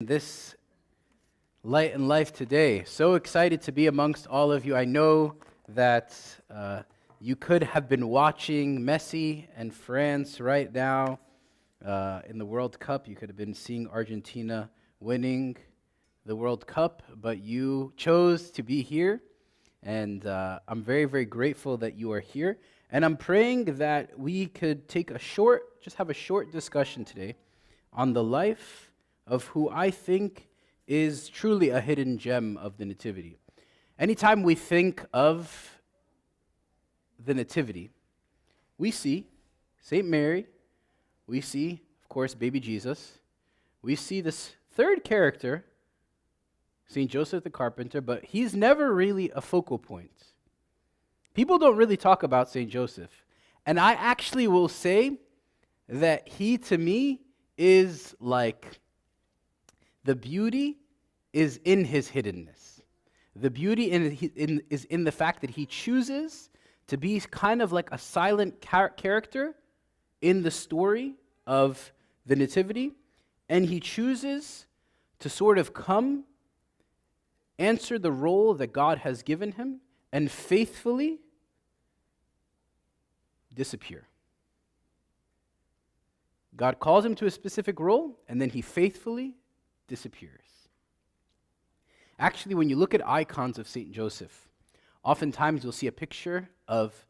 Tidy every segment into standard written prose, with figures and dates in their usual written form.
This Light and Life today. So excited to be amongst all of you. I know that you could have been watching Messi and France right now in the World Cup. You could have been seeing Argentina winning the World Cup, but you chose to be here, and I'm very, very grateful that you are here. And I'm praying that we could take just have a short discussion today on the life of who I think is truly a hidden gem of the Nativity. Anytime we think of the Nativity, we see St. Mary, we see, of course, baby Jesus, we see this third character, St. Joseph the Carpenter, but he's never really a focal point. People don't really talk about St. Joseph, and I actually will say that he, to me, is like the beauty is in his hiddenness. The beauty is in the fact that he chooses to be kind of like a silent character in the story of the Nativity, and he chooses to sort of come, answer the role that God has given him, and faithfully disappear. God calls him to a specific role, and then he faithfully disappears. Actually, when you look at icons of St. Joseph, oftentimes you'll see a picture of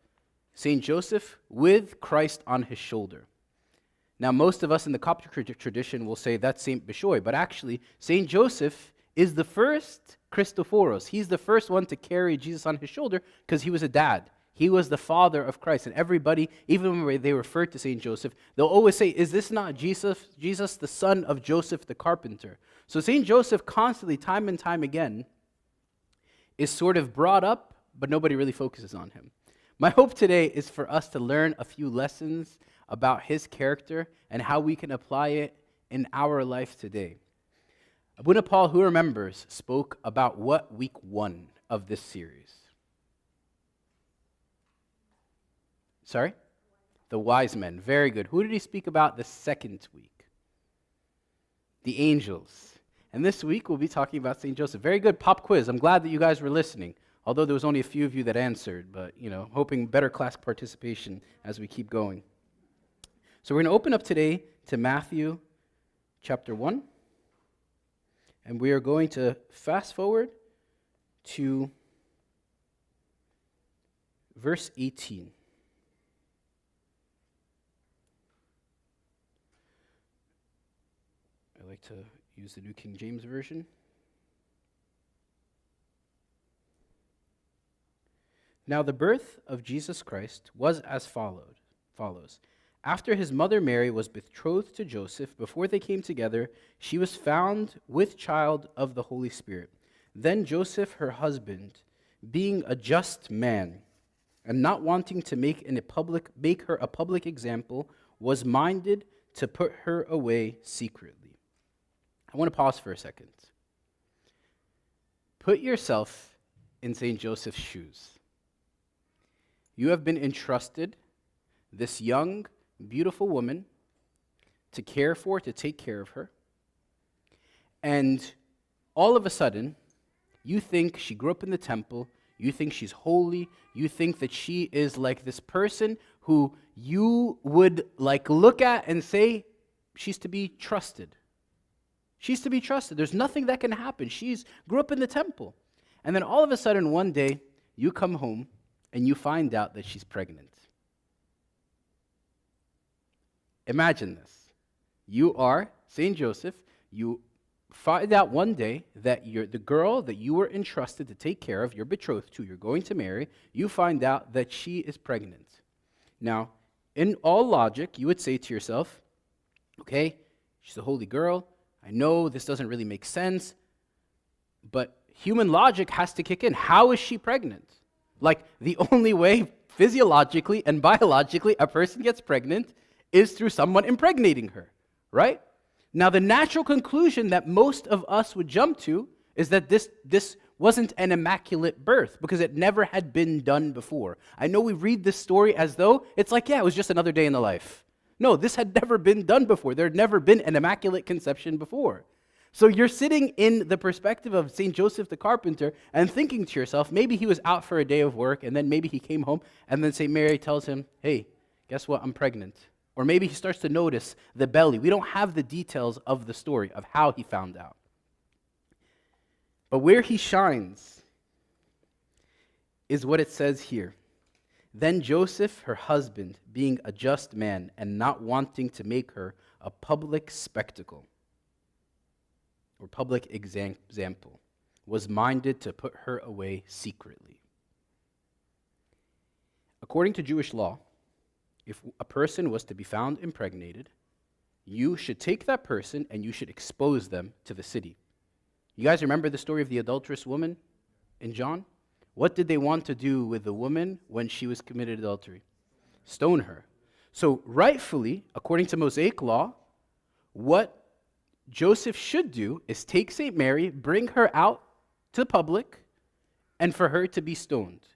St. Joseph with Christ on his shoulder. Now, most of us in the Coptic tradition will say that's St. Bishoy, but actually, St. Joseph is the first Christophoros. He's the first one to carry Jesus on his shoulder because he was a dad. He was the father of Christ. And everybody, even when they refer to St. Joseph, they'll always say, is this not Jesus, the son of Joseph the Carpenter? So St. Joseph constantly, time and time again, is sort of brought up, but nobody really focuses on him. My hope today is for us to learn a few lessons about his character and how we can apply it in our life today. Abuna Paul, who remembers, spoke about what week 1 of this series? Sorry? The wise men. Very good. Who did he speak about the second week? The angels. And this week we'll be talking about St. Joseph. Very good pop quiz. I'm glad that you guys were listening. Although there was only a few of you that answered, but hoping better class participation as we keep going. So we're going to open up today to Matthew chapter 1. And we are going to fast forward to verse 18. I like to use the New King James Version. Now the birth of Jesus Christ was as follows. After his mother Mary was betrothed to Joseph, before they came together, she was found with child of the Holy Spirit. Then Joseph, her husband, being a just man, and not wanting to make her a public example, was minded to put her away secretly. I want to pause for a second. Put yourself in St. Joseph's shoes. You have been entrusted this young, beautiful woman to care for, to take care of her. And all of a sudden, you think she grew up in the temple, you think she's holy, you think that she is like this person who you would look at and say, she's to be trusted. She's to be trusted. There's nothing that can happen. She's grew up in the temple. And then all of a sudden, one day, you come home and you find out that she's pregnant. Imagine this. You are St. Joseph. You find out one day that the girl that you were entrusted to take care of, you're betrothed to, you're going to marry, you find out that she is pregnant. Now, in all logic, you would say to yourself, okay, she's a holy girl. I know this doesn't really make sense, but human logic has to kick in. How is she pregnant? The only way physiologically and biologically a person gets pregnant is through someone impregnating her, right? Now, the natural conclusion that most of us would jump to is that this wasn't an immaculate birth because it never had been done before. I know we read this story as though it's it was just another day in the life. No, this had never been done before. There had never been an immaculate conception before. So you're sitting in the perspective of St. Joseph the Carpenter and thinking to yourself, maybe he was out for a day of work and then maybe he came home and then St. Mary tells him, hey, guess what, I'm pregnant. Or maybe he starts to notice the belly. We don't have the details of the story of how he found out. But where he shines is what it says here. Then Joseph, her husband, being a just man and not wanting to make her a public spectacle or public example, was minded to put her away secretly. According to Jewish law, if a person was to be found impregnated, you should take that person and you should expose them to the city. You guys remember the story of the adulterous woman in John? What did they want to do with the woman when she was committed adultery? Stone her. So rightfully, according to Mosaic law, what Joseph should do is take St. Mary, bring her out to the public, and for her to be stoned.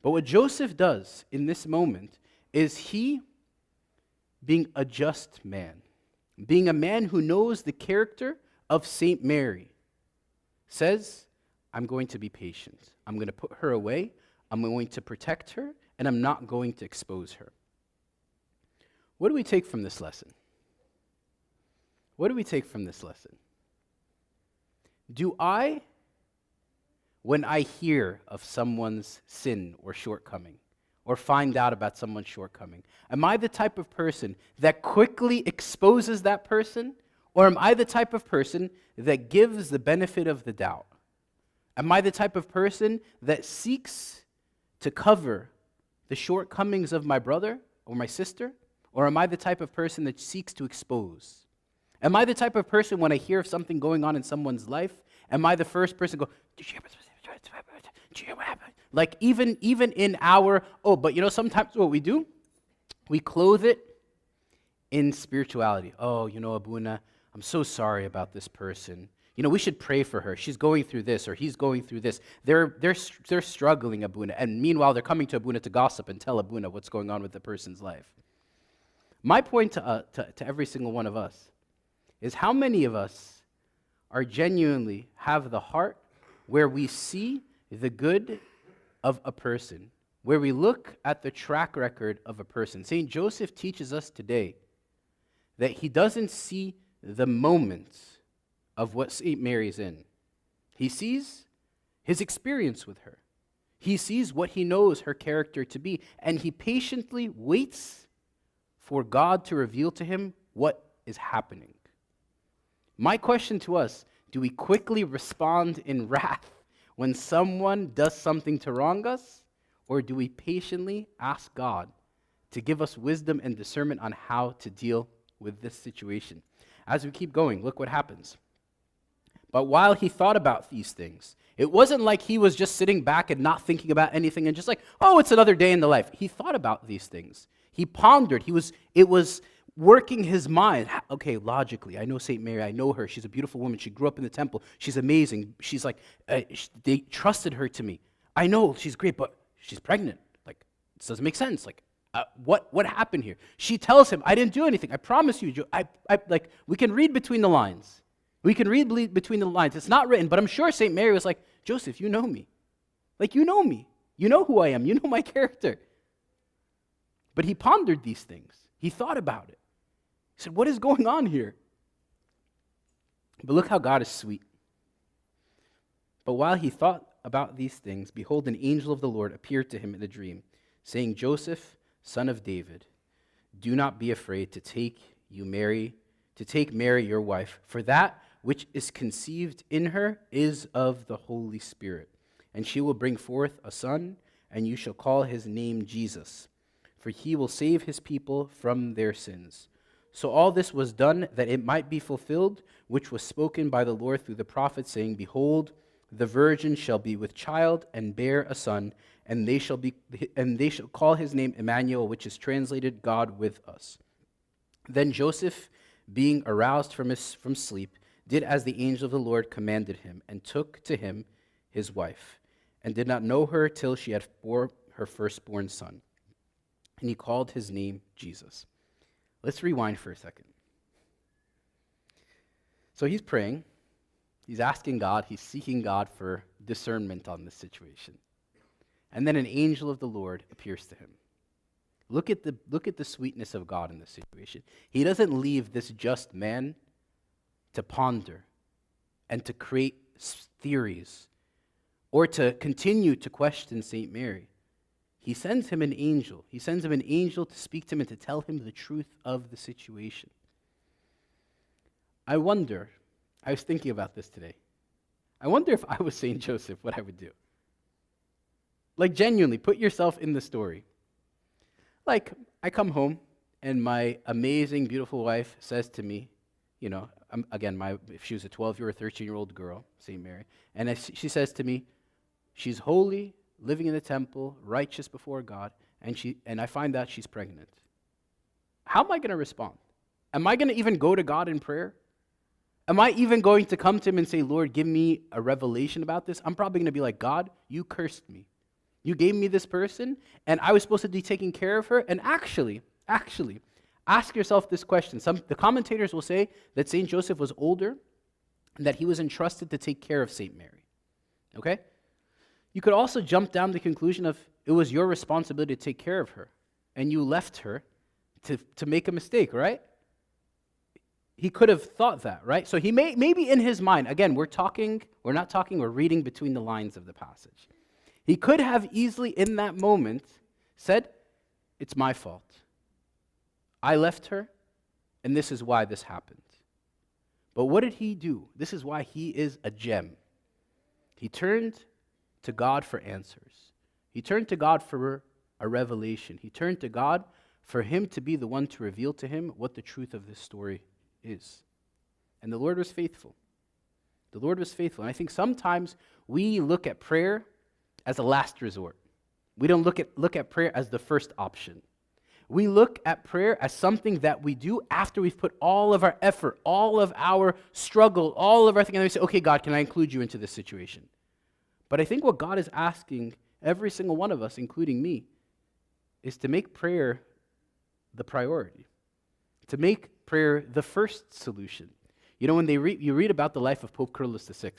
But what Joseph does in this moment is he, being a just man, being a man who knows the character of St. Mary, says, I'm going to be patient. I'm going to put her away. I'm going to protect her, and I'm not going to expose her. What do we take from this lesson? What do we take from this lesson? Do I, when I hear of someone's sin or shortcoming, or find out about someone's shortcoming, am I the type of person that quickly exposes that person, or am I the type of person that gives the benefit of the doubt? Am I the type of person that seeks to cover the shortcomings of my brother or my sister? Or am I the type of person that seeks to expose? Am I the type of person when I hear of something going on in someone's life, am I the first person to go, like even in our, but sometimes what we do, we clothe it in spirituality. Abuna, I'm so sorry about this person. We should pray for her. She's going through this, or he's going through this. They're struggling, Abuna, and meanwhile they're coming to Abuna to gossip and tell Abuna what's going on with the person's life. My point to every single one of us is how many of us are genuinely have the heart where we see the good of a person, where we look at the track record of a person. St. Joseph teaches us today that he doesn't see the moments of what St. Mary's in. He sees his experience with her. He sees what he knows her character to be, and he patiently waits for God to reveal to him what is happening. My question to us, do we quickly respond in wrath when someone does something to wrong us, or do we patiently ask God to give us wisdom and discernment on how to deal with this situation? As we keep going, look what happens. But while he thought about these things, it wasn't like he was just sitting back and not thinking about anything and just like, it's another day in the life. He thought about these things. He pondered. It was working his mind. Okay, logically, I know St. Mary. I know her. She's a beautiful woman. She grew up in the temple. She's amazing. She's like, they trusted her to me. I know she's great, but she's pregnant. Like, this doesn't make sense. Like, what happened here? She tells him, I didn't do anything. I promise you. We can read between the lines. We can read between the lines. It's not written, but I'm sure St. Mary was like, Joseph, you know me. Like, you know me. You know who I am. You know my character. But he pondered these things. He thought about it. He said, what is going on here? But look how God is sweet. But while he thought about these things, behold, an angel of the Lord appeared to him in a dream, saying, Joseph, son of David, do not be afraid to take Mary your wife, for that which is conceived in her is of the Holy Spirit. And she will bring forth a son, and you shall call his name Jesus, for he will save his people from their sins. So all this was done that it might be fulfilled, which was spoken by the Lord through the prophet, saying, Behold, the virgin shall be with child and bear a son, and they shall call his name Emmanuel, which is translated God with us. Then Joseph, being aroused from sleep, did as the angel of the Lord commanded him, and took to him his wife, and did not know her till she had bore her firstborn son. And he called his name Jesus. Let's rewind for a second. So he's praying, He's asking God, he's seeking God for discernment on this situation. And then an angel of the Lord appears to him. Look at the sweetness of God in this situation. He doesn't leave this just man to ponder and to create theories or to continue to question St. Mary. He sends him an angel. He sends him an angel to speak to him and to tell him the truth of the situation. I was thinking about this today. I wonder if I was St. Joseph, what I would do. Like, genuinely, put yourself in the story. Like, I come home, and my amazing, beautiful wife says to me, you know, if she was a 12-year or 13-year-old girl, St. Mary, and she says to me, she's holy, living in the temple, righteous before God, and I find out she's pregnant. How am I going to respond? Am I going to even go to God in prayer? Am I even going to come to him and say, Lord, give me a revelation about this? I'm probably going to be like, God, you cursed me. You gave me this person, and I was supposed to be taking care of her. And actually, ask yourself this question. The commentators will say that St. Joseph was older and that he was entrusted to take care of St. Mary. Okay? You could also jump down to the conclusion of it was your responsibility to take care of her, and you left her to make a mistake, right? He could have thought that, right? So he maybe in his mind, again, we're reading between the lines of the passage. He could have easily in that moment said, it's my fault. I left her, and this is why this happened. But what did he do? This is why he is a gem. He turned to God for answers. He turned to God for a revelation. He turned to God for him to be the one to reveal to him what the truth of this story is. And the Lord was faithful. The Lord was faithful. And I think sometimes we look at prayer as a last resort. We don't look at prayer as the first option. We look at prayer as something that we do after we've put all of our effort, all of our struggle, all of our thing, and we say, okay, God, can I include you into this situation? But I think what God is asking every single one of us, including me, is to make prayer the priority, to make prayer the first solution. You know, when you read about the life of Pope Kyrillos VI.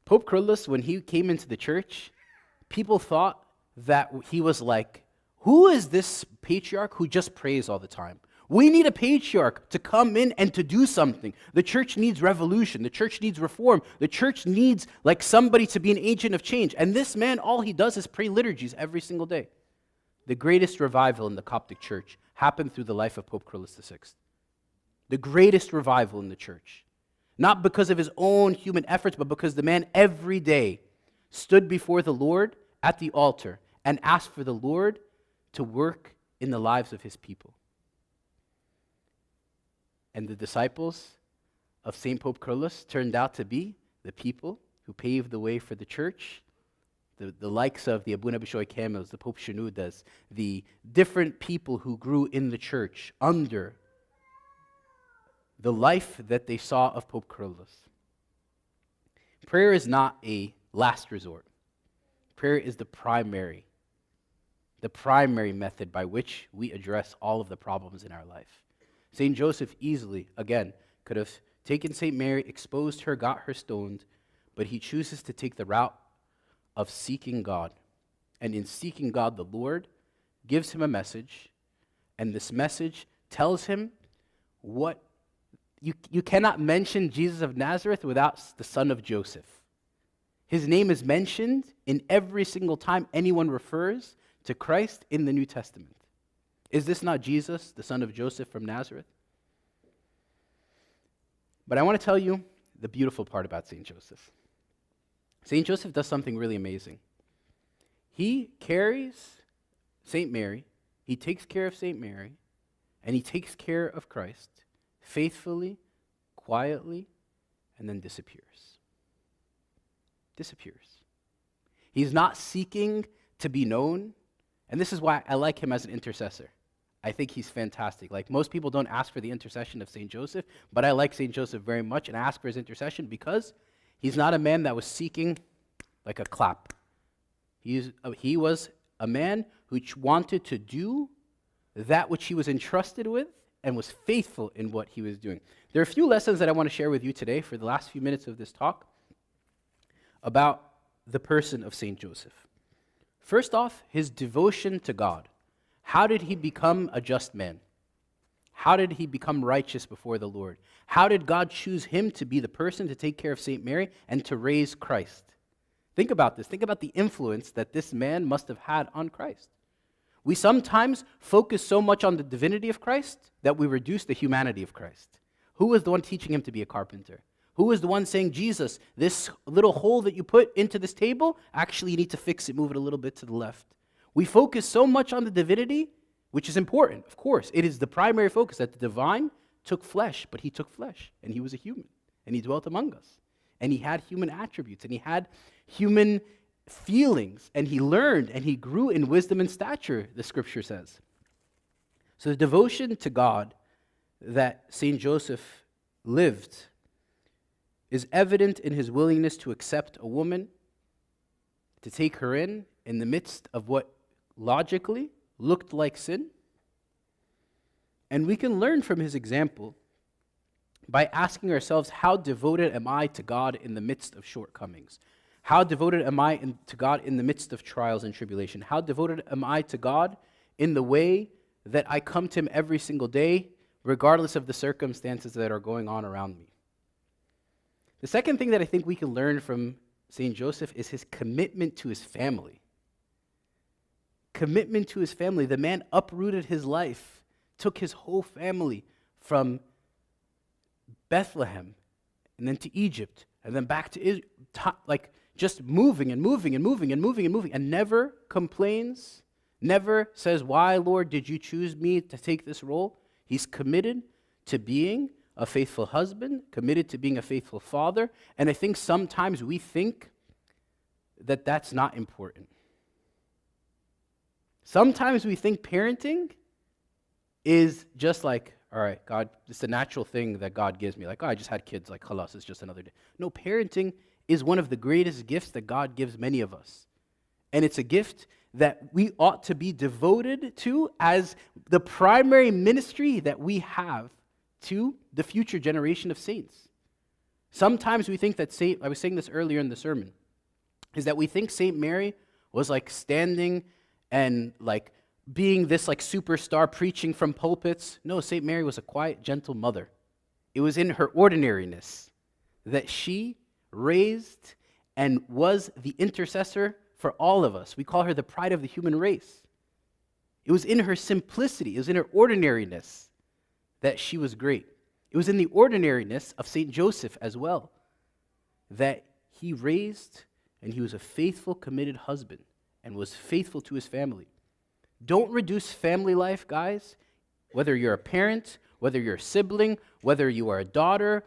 Pope Kyrillos, when he came into the church, people thought that he was like, who is this patriarch who just prays all the time? We need a patriarch to come in and to do something. The church needs revolution. The church needs reform. The church needs like somebody to be an agent of change. And this man, all he does is pray liturgies every single day. The greatest revival in the Coptic church happened through the life of Pope Kyrillos VI. The greatest revival in the church. Not because of his own human efforts, but because the man every day stood before the Lord at the altar and asked for the Lord to work in the lives of his people. And the disciples of St. Pope Kyrillos turned out to be the people who paved the way for the church, the likes of the Abuna Bishoy Camels, the Pope Shenoudas, the different people who grew in the church under the life that they saw of Pope Kyrillos. Prayer is not a last resort. Prayer is the primary method by which we address all of the problems in our life. St. Joseph easily, again, could have taken St. Mary, exposed her, got her stoned, but he chooses to take the route of seeking God. And in seeking God, the Lord gives him a message, and this message tells him what you cannot mention Jesus of Nazareth without the son of Joseph. His name is mentioned in every single time anyone refers to Christ in the New Testament. Is this not Jesus, the son of Joseph from Nazareth? But I want to tell you the beautiful part about St. Joseph. St. Joseph does something really amazing. He carries St. Mary, he takes care of St. Mary, and he takes care of Christ faithfully, quietly, and then disappears. Disappears. He's not seeking to be known, and this is why I like him as an intercessor. I think he's fantastic. Like, most people don't ask for the intercession of St. Joseph, but I like St. Joseph very much and ask for his intercession because he's not a man that was seeking like a clap. He was a man who wanted to do that which he was entrusted with and was faithful in what he was doing. There are a few lessons that I want to share with you today for the last few minutes of this talk about the person of St. Joseph. First off, his devotion to God. How did he become a just man? How did he become righteous before the Lord? How did God choose him to be the person to take care of St. Mary and to raise Christ? Think about this. Think about the influence that this man must have had on Christ. We sometimes focus so much on the divinity of Christ that we reduce the humanity of Christ. Who was the one teaching him to be a carpenter? Who was the one saying, Jesus, this little hole that you put into this table, actually you need to fix it, move it a little bit to the left. We focus so much on the divinity, which is important, of course. It is the primary focus that the divine took flesh, but he took flesh, and he was a human, and he dwelt among us. And he had human attributes, and he had human feelings, and he learned, and he grew in wisdom and stature, the scripture says. So the devotion to God that St. Joseph lived is evident in his willingness to accept a woman, to take her in the midst of what logically looked like sin. And we can learn from his example by asking ourselves, how devoted am I to God in the midst of shortcomings? How devoted am I to God in the midst of trials and tribulation? How devoted am I to God in the way that I come to him every single day, regardless of the circumstances that are going on around me? The second thing that I think we can learn from St. Joseph is his commitment to his family. Commitment to his family. The man uprooted his life, took his whole family from Bethlehem and then to Egypt and then back to Israel, like just moving and moving and moving and moving and moving, and never complains, never says, why, Lord, did you choose me to take this role? He's committed to being a faithful husband, committed to being a faithful father, and I think sometimes we think that that's not important. Sometimes we think parenting is just like, all right, God, it's a natural thing that God gives me. Like, oh, I just had kids, like, khalas, it's just another day. No, parenting is one of the greatest gifts that God gives many of us. And it's a gift that we ought to be devoted to as the primary ministry that we have to the future generation of saints. Sometimes we think that I was saying this earlier in the sermon, is that we think St. Mary was like standing and like being this like superstar preaching from pulpits. No, St. Mary was a quiet, gentle mother. It was in her ordinariness that she raised and was the intercessor for all of us. We call her the pride of the human race. It was in her simplicity, it was in her ordinariness that she was great. It was in the ordinariness of St. Joseph as well that he raised, and he was a faithful, committed husband and was faithful to his family. Don't reduce family life, guys, whether you're a parent, whether you're a sibling, whether you are a daughter,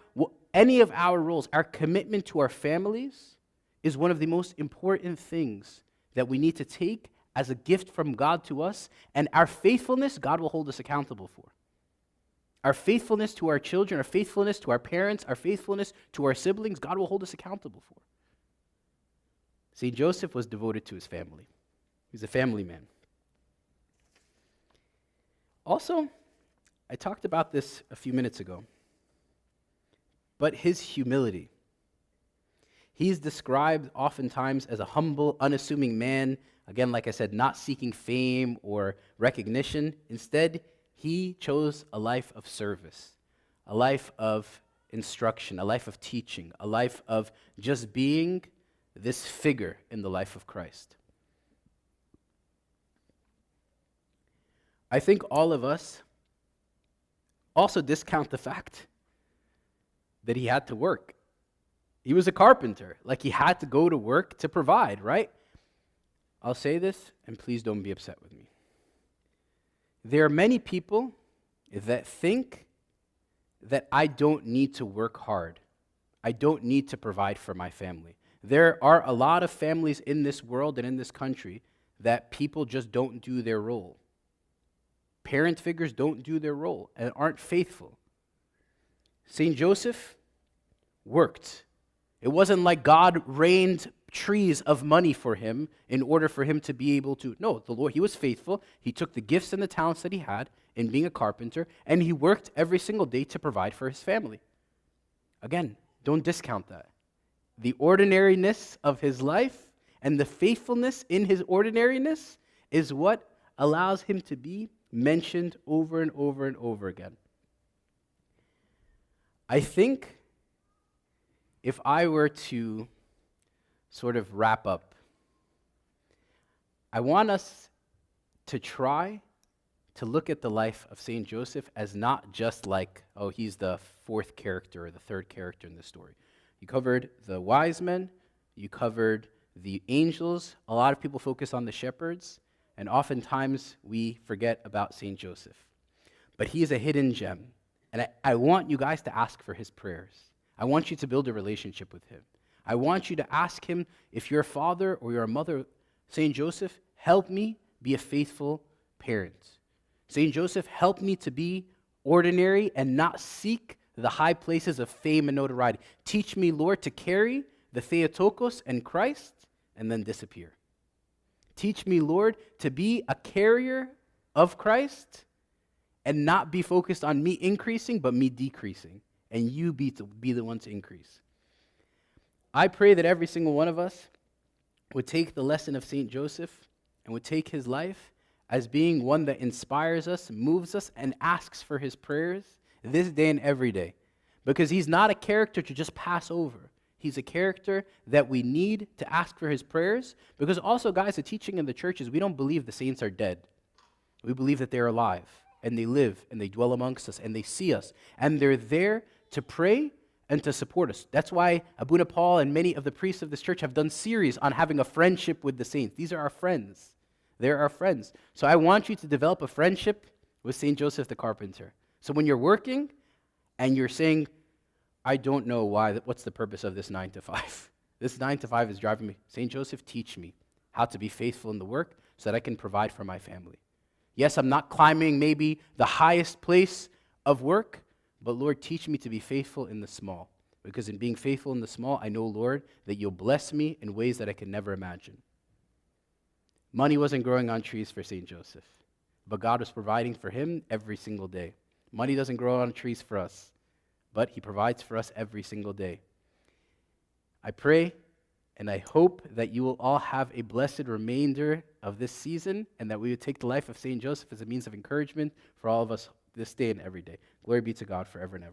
any of our roles. Our commitment to our families is one of the most important things that we need to take as a gift from God to us, and our faithfulness, God will hold us accountable for. Our faithfulness to our children, our faithfulness to our parents, our faithfulness to our siblings, God will hold us accountable for. St. Joseph was devoted to his family. He's a family man. Also, I talked about this a few minutes ago, but his humility. He's described oftentimes as a humble, unassuming man, again, like I said, not seeking fame or recognition. Instead, he chose a life of service, a life of instruction, a life of teaching, a life of just being this figure in the life of Christ. I think all of us also discount the fact that he had to work. He was a carpenter. Like, he had to go to work to provide, right? I'll say this, and please don't be upset with me. There are many people that think that I don't need to work hard. I don't need to provide for my family. There are a lot of families in this world and in this country that people just don't do their role. Parent figures don't do their role and aren't faithful. St. Joseph worked. It wasn't like God rained trees of money for him in order for him to be able to. No, the Lord, he was faithful. He took the gifts and the talents that he had in being a carpenter, and he worked every single day to provide for his family. Again, don't discount that. The ordinariness of his life and the faithfulness in his ordinariness is what allows him to be mentioned over and over and over again. I think if I were to sort of wrap up, I want us to try to look at the life of St. Joseph as not just like, oh, he's the fourth character or the third character in the story. You covered the wise men, you covered the angels. A lot of people focus on the shepherds, and oftentimes we forget about St. Joseph. But he is a hidden gem, and I want you guys to ask for his prayers. I want you to build a relationship with him. I want you to ask him, if you're a father or you're a mother, St. Joseph, help me be a faithful parent. St. Joseph, help me to be ordinary and not seek the high places of fame and notoriety. Teach me, Lord, to carry the Theotokos and Christ and then disappear. Teach me, Lord, to be a carrier of Christ and not be focused on me increasing, but me decreasing, and you be the one to increase. I pray that every single one of us would take the lesson of St. Joseph and would take his life as being one that inspires us, moves us, and asks for his prayers this day and every day. Because he's not a character to just pass over. He's a character that we need to ask for his prayers. Because also, guys, the teaching in the church is we don't believe the saints are dead. We believe that they're alive, and they live, and they dwell amongst us, and they see us. And they're there to pray and to support us. That's why Abuna Paul and many of the priests of this church have done series on having a friendship with the saints. These are our friends. They're our friends. So I want you to develop a friendship with St. Joseph the Carpenter. So when you're working and you're saying, I don't know what's the purpose of this 9 to 5? This 9 to 5 is driving me. St. Joseph, teach me how to be faithful in the work so that I can provide for my family. Yes, I'm not climbing maybe the highest place of work, but Lord, teach me to be faithful in the small. Because in being faithful in the small, I know, Lord, that you'll bless me in ways that I can never imagine. Money wasn't growing on trees for St. Joseph, but God was providing for him every single day. Money doesn't grow on trees for us, but he provides for us every single day. I pray and I hope that you will all have a blessed remainder of this season and that we would take the life of St. Joseph as a means of encouragement for all of us this day and every day. Glory be to God forever and ever.